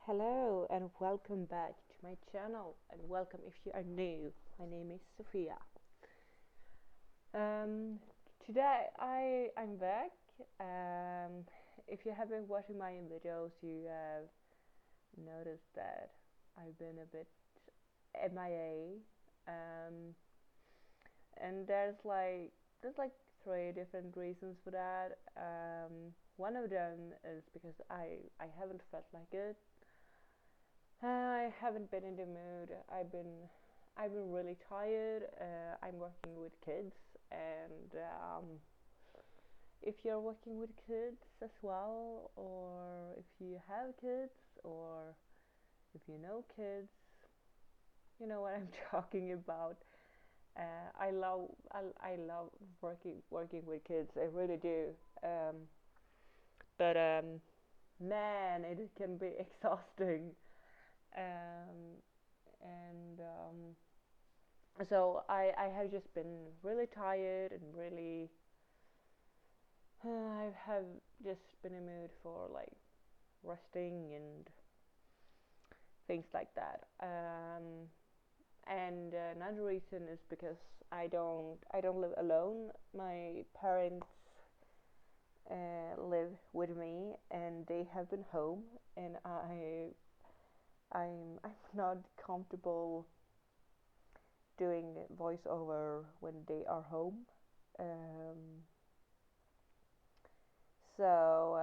Hello and welcome back to my channel, and welcome if you are new. My name is Sophia. Um, Today I'm back. Um, if you have been watching my videos, you have noticed that I've been a bit MIA, and there's like three different reasons for that. One of them is because I haven't felt like it. I haven't been in the mood. I've been really tired. I'm working with kids, and if you're working with kids as well, or if you have kids, or if you know kids, you know what I'm talking about. I love working with kids. I really do. Um, but man, it can be exhausting. Um, and I have just been really tired and really I have just been in a mood for like resting and things like that. And another reason is because I don't live alone. My parents live with me, and they have been home, and I'm not comfortable doing voiceover when they are home. Um, so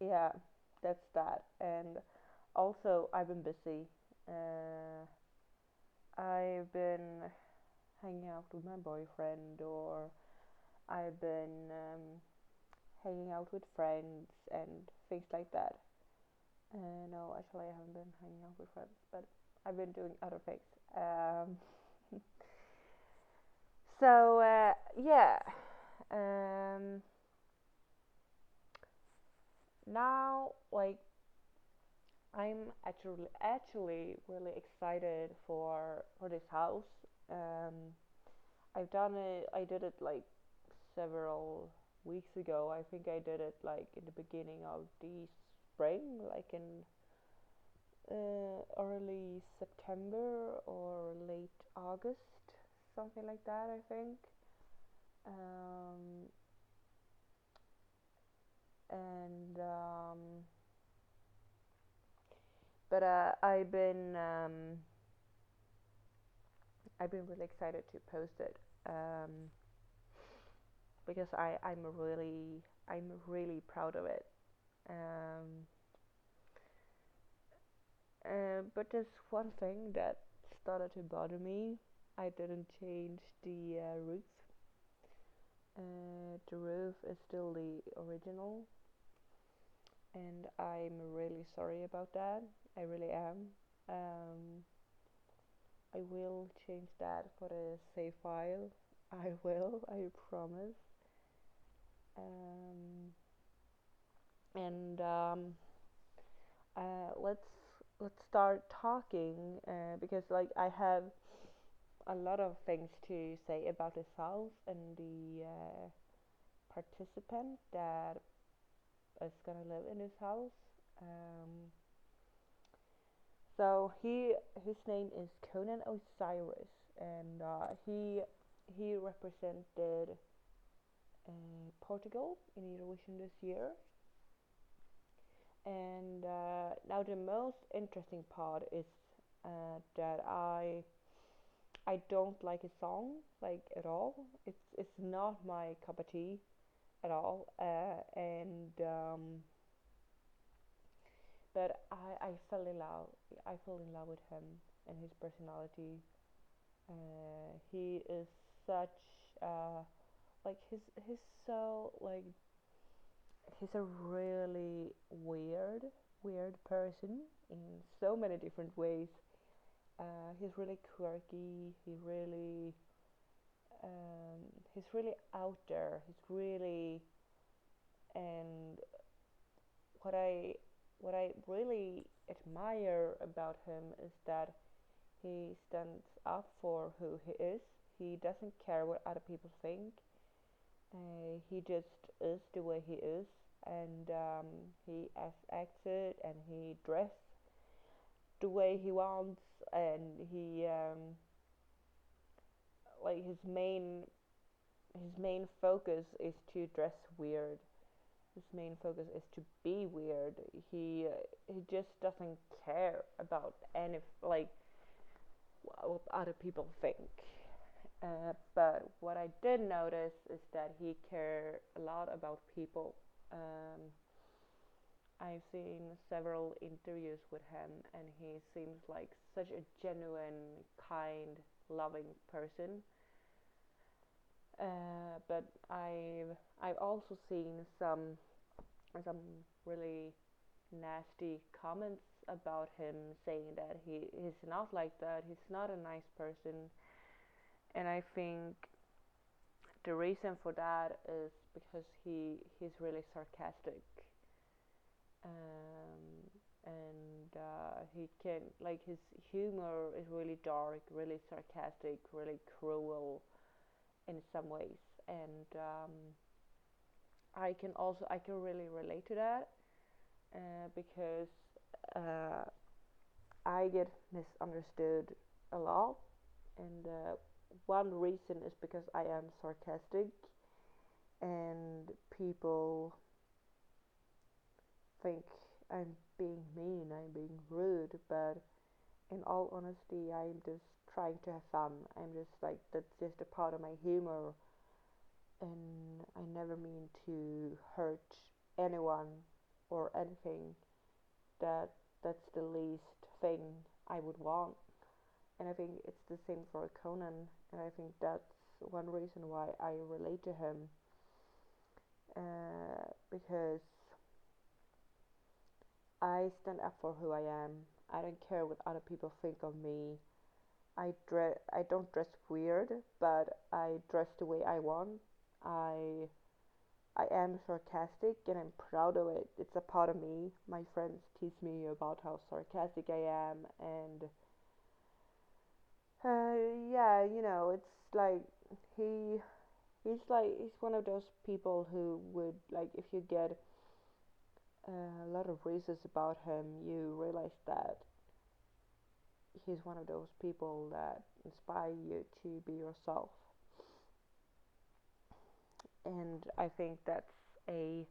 yeah, that's that. And also, I've been busy. Uh, I've been hanging out with my boyfriend, or I've been hanging out with friends and things like that. No, actually, I haven't been hanging out with friends, but I've been doing other things. Yeah, um, now like I'm actually really excited for this house. Um, I've done it. I did it like several weeks ago. I think I did it like in the beginning of the spring, like in early September or late August, something like that. I think. Um, and but I've been really excited to post it. Um, because I'm really proud of it. Um, but there's one thing that started to bother me. I didn't change the roof. The roof is still the original, and I'm really sorry about that. I really am. Um, I will change that for the save file. I will. I promise. Um, and let's start talking, because like I have a lot of things to say about this house and the participant that is gonna live in this house. Um, his name is Conan Osiris, and he represented Portugal in Eurovision this year. And now the most interesting part is that I don't like his song like at all. It's not my cup of tea at all. And But I fell in love. I fell in love with him and his personality. He is such like he's so like he's a really weird person in so many different ways. He's really quirky. He's really out there. He's really and what I what I really admire about him is that he stands up for who he is. He doesn't care what other people think. He just is the way he is, and he acted and he dressed the way he wants, and he like his main focus is to dress weird. His main focus is to be weird. He just doesn't care about any like what other people think. But what I did notice is that he cared a lot about people. Um, I've seen several interviews with him, and he seems like such a genuine, kind, loving person. But I've also seen some really nasty comments about him, saying that he's not like that. He's not a nice person, and I think the reason for that is because he's really sarcastic, and he can like his humor is really dark, really sarcastic, really cruel in some ways, and I can really relate to that because uh, I get misunderstood a lot, and one reason is because I am sarcastic, and people think I'm being mean, I'm being rude, but in all honesty, I'm just trying to have fun. I'm just like, that's just a part of my humor, and I never mean to hurt anyone or anything. That that's the least thing I would want. And I think it's the same for Conan, and I think that's one reason why I relate to him, because I stand up for who I am. I don't care what other people think of me. I don't dress weird, but I dress the way I want. I I am sarcastic and I'm proud of it. It's a part of me. My friends tease me about how sarcastic I am, and yeah, it's like he he's one of those people who would like if you get a lot of reasons about him, you realize that he's one of those people that inspire you to be yourself. And I think that's a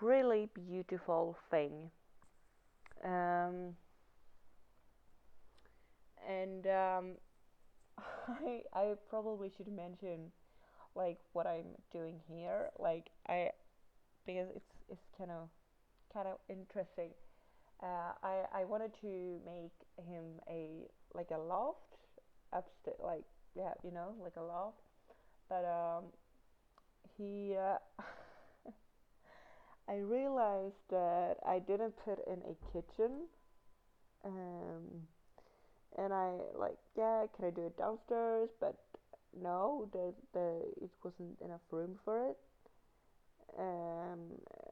really beautiful thing. Um, and I probably should mention like what I'm doing here, like I because it's kind of interesting. I wanted to make him a like a loft upstairs, like yeah, like a loft. But he, I realized that I didn't put in a kitchen, um, and I like yeah, can I do it downstairs? But no, the it wasn't enough room for it, um,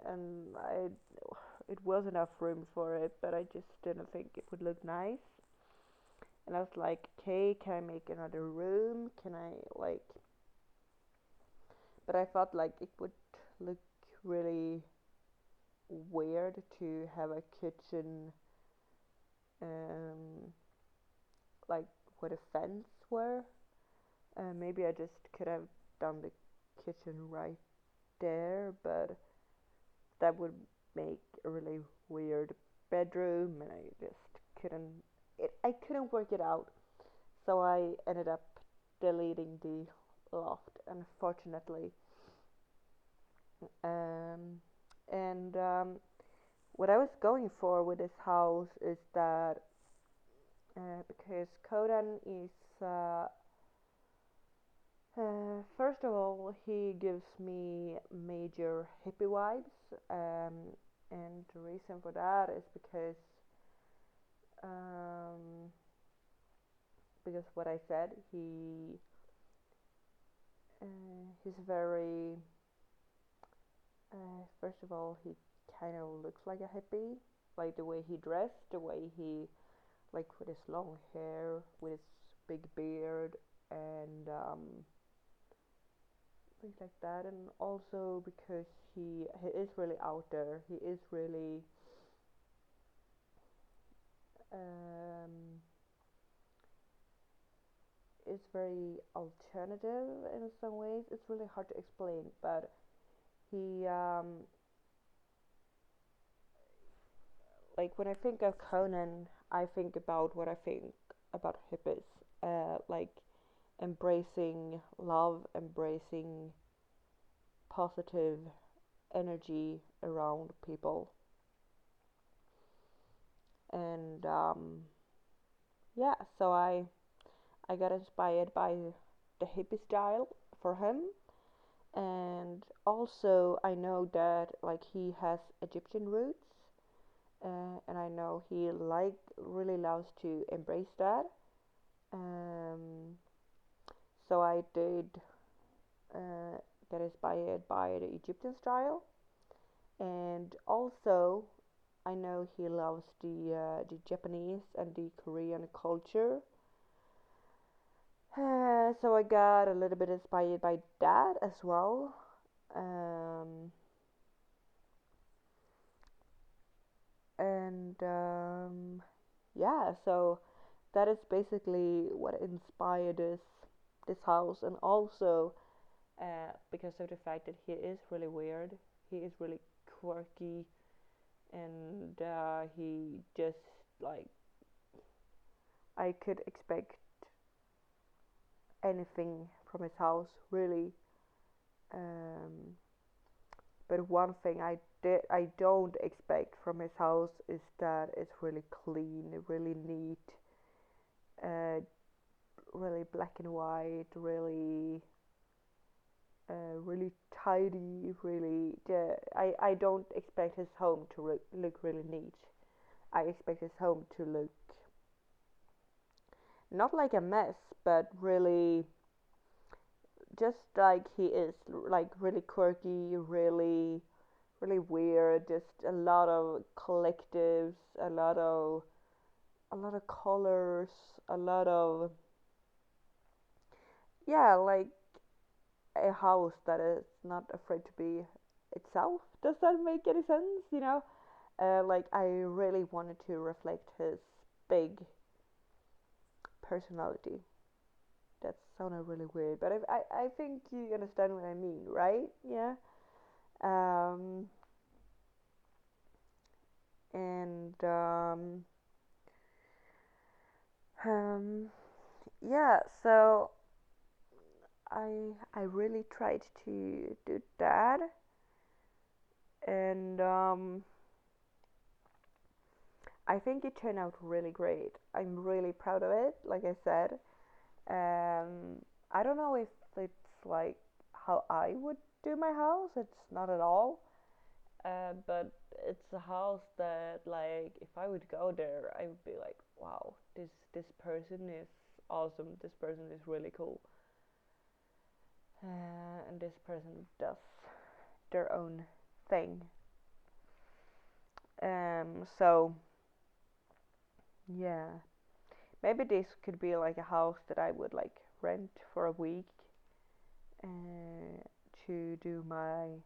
and it was enough room for it, but I just didn't think it would look nice. And I was like, okay, can I make another room? Can I like? But I thought like it would look really weird to have a kitchen, um, like where the fence were. Maybe I just could have done the kitchen right there, but that would make a really weird bedroom, and I just couldn't. I couldn't work it out, so I ended up deleting the loft, unfortunately. Um, and what I was going for with this house is that because Kodan is first of all, he gives me major hippie vibes, um, and the reason for that is um, because what I said, he's very first of all, he kind of looks like a hippie, like the way he dressed, the way he like with his long hair, with his big beard, and things like that, and also because he is really out there. He um, is very alternative in some ways. It's really hard to explain, but he like when I think of Conan, I think about what I think about hippies, like embracing love, embracing positive energy around people, and yeah, so I got inspired by the hippie style for him, and also I know that like he has Egyptian roots, and I know he like really loves to embrace that. Um, so I did uh, get inspired by the Egyptian style, and also I know he loves the Japanese and the Korean culture. So I got a little bit inspired by that as well. Um, and yeah, so that is basically what inspired this house, and also because of the fact that he is really weird, he is really quirky, and he just like I could expect anything from his house really. Um, but one thing I don't expect from his house is that it's really clean, really neat, uh, really black and white, really tidy, really. I don't expect his home to look really neat. I expect his home to look not like a mess, but really just like he is, like really quirky, really weird. Just a lot of collectives, a lot of colors, a lot of yeah, like a house that is not afraid to be itself. Does that make any sense? Like I really wanted to reflect his big personality. That sounded really weird, but I think you understand what I mean, right? Yeah. Um, and um, yeah. So I really tried to do that, and I think it turned out really great. I'm really proud of it. Like I said, I don't know if it's like how I would do my house. It's not at all. But it's a house that like if I would go there, I would be like, wow, this person is awesome. This person is really cool, and this person does their own thing. So yeah, maybe this could be like a house that I would like rent for a week uh, to do my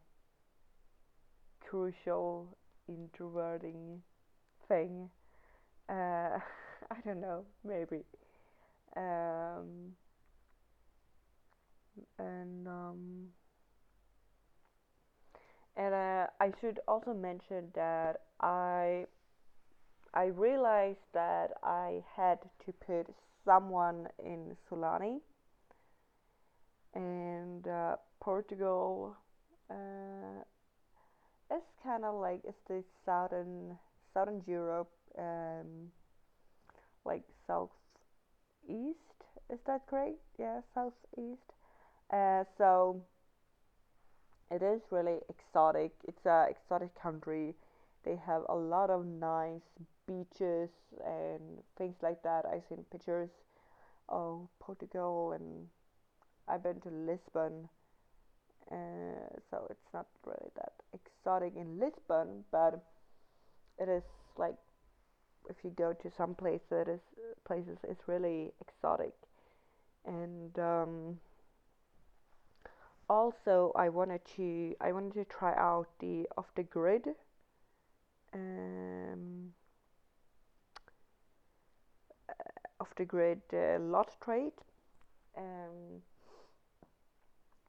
crucial introverting thing. I don't know, maybe. Um, and I should also mention that I realized that I had to put someone in Solani, and Portugal uh, is kind of like it's the southern Europe, like southeast. Is that correct? Yeah, southeast. So it is really exotic. It's a exotic country. They have a lot of nice beaches and things like that. I've seen pictures of Portugal, and I've been to Lisbon. So it's not really that exotic in Lisbon, but it is like if you go to some places, it's really exotic. And Also, I wanted to try out the off the grid um, lot trade, um,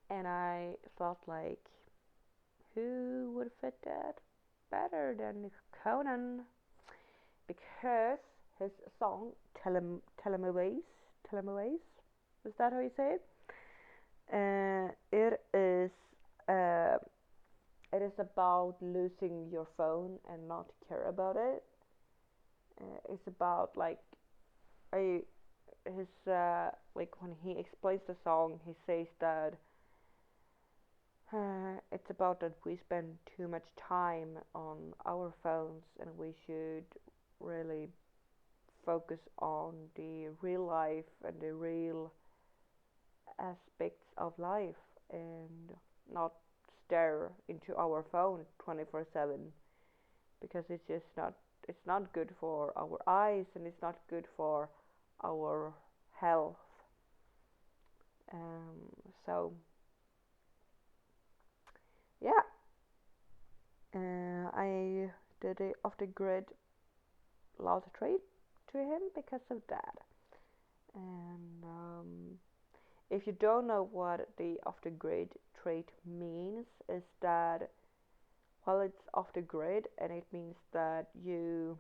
and I thought like, who would fit that better than Conan? Because his song Telemovaes, is that how you say it? Uh, it is about losing your phone and not care about it. It's about like a his like when he explains the song, he says that it's about that we spend too much time on our phones and we should really focus on the real life and the real aspects of life and not stare into our phone 24/7 because it's not good for our eyes and it's not good for our health. So yeah, I did a off the grid lot trade to him because of that. And if you don't know what the off the grid trade means, is that well, it's off the grid, and it means that you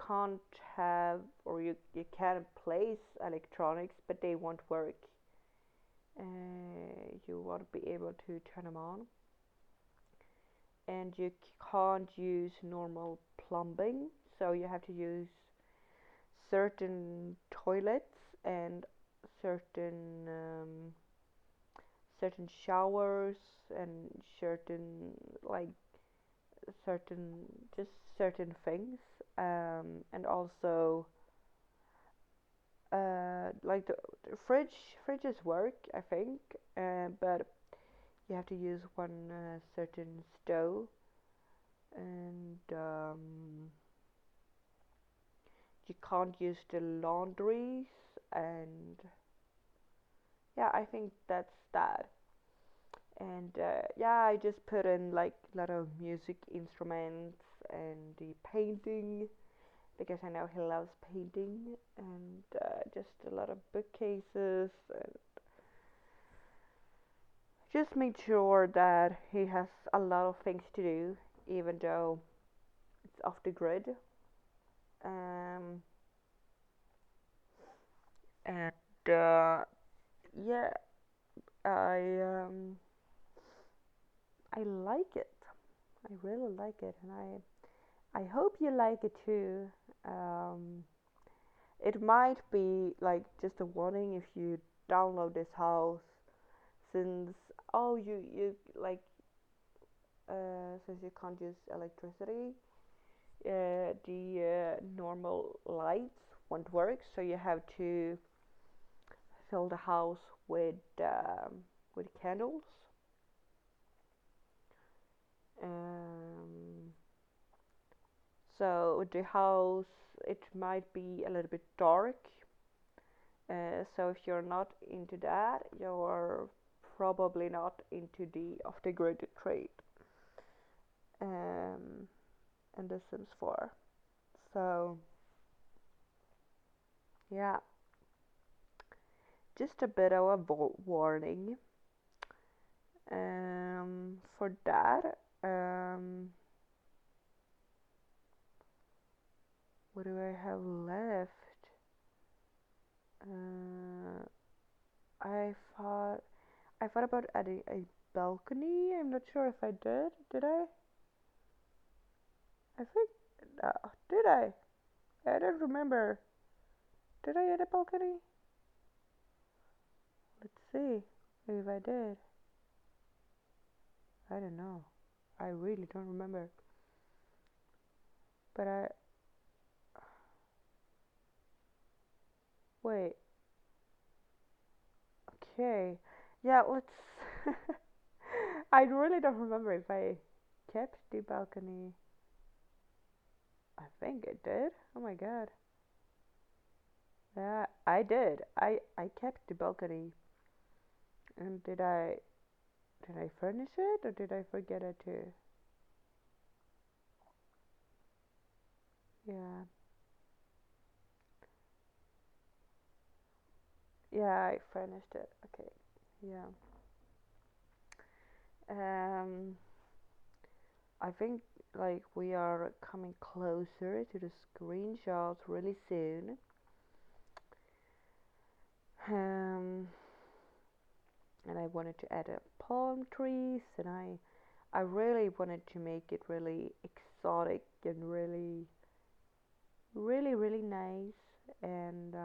can't have, or you can place electronics, but they won't work. You won't be able to turn them on, and you can't use normal plumbing, so you have to use certain toilets and certain certain showers and like certain just certain things, and also like the fridges work, I think, but you have to use one certain stove, and you can't use the laundries, and yeah, I think that's that. And yeah, I just put in like a lot of music instruments and the painting because I know he loves painting, and just a lot of bookcases, and just made sure that he has a lot of things to do, even though it's off the grid. Um, and yeah, I um, I like it. I really like it, and I hope you like it too. Um, it might be like just a warning if you download this house, since oh you like since you can't use electricity, the normal lights won't work, so you have to fill the house with candles. Um, so the house, it might be a little bit dark. So if you're not into that, you're probably not into the off the grid trade. Um, and The Sims 4. So yeah, just a bit of a warning for that. What do I have left? Uh, I thought I thought about adding a balcony. I'm not sure if I did. Did I? I think. Did I? I don't remember. Did I add a balcony? Let's see. Maybe if I did. I don't know. I really don't remember. But I wait. Okay. Yeah. Let's. I really don't remember if I kept the balcony. I think it did. Oh my god. Yeah, I did. I kept the balcony. And did I furnish it or did I forget it too? Yeah. Yeah, I furnished it. Okay. Yeah. Um I think like we are coming closer to the screenshots really soon. Um and I wanted to add a palm trees, and I really wanted to make it really exotic and really nice. And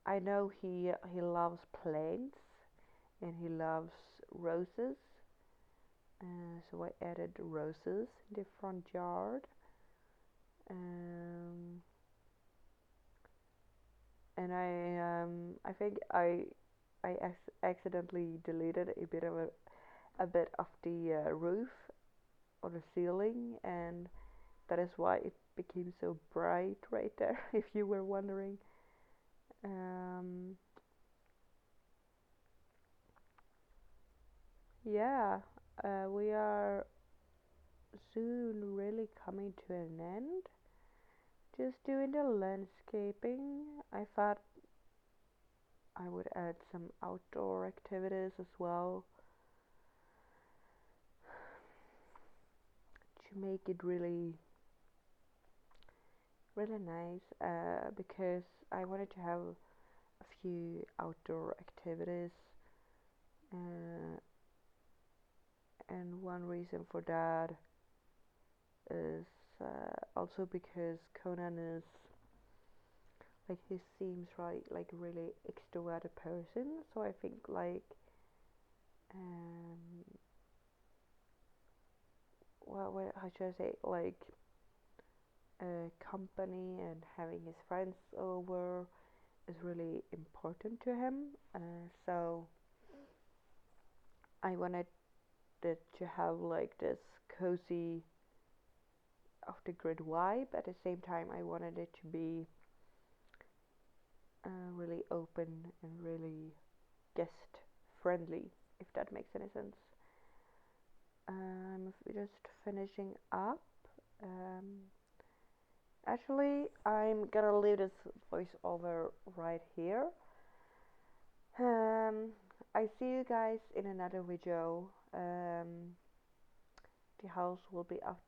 I know he loves plants and he loves roses. So I added roses in the front yard. Um, and I think I accidentally deleted a bit of the roof or the ceiling, and that is why it became so bright right there. If you were wondering. Um, yeah, we are soon really coming to an end. Just doing the landscaping. I thought I would add some outdoor activities as well to make it really nice. Because I wanted to have a few outdoor activities. Uh, and one reason for that is also because Conan is like he seems like a really extroverted person. So I think like um what how should I say, like company and having his friends over is really important to him. So I wanted it to have like this cozy off the grid vibe. At the same time, I wanted it to be really open and really guest friendly, if that makes any sense. Just finishing up. Um, Actually, I'm gonna leave this voiceover right here. Um, I see you guys in another video. The house will be up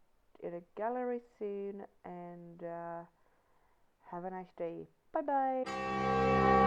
in a gallery soon, and have a nice day. Bye bye.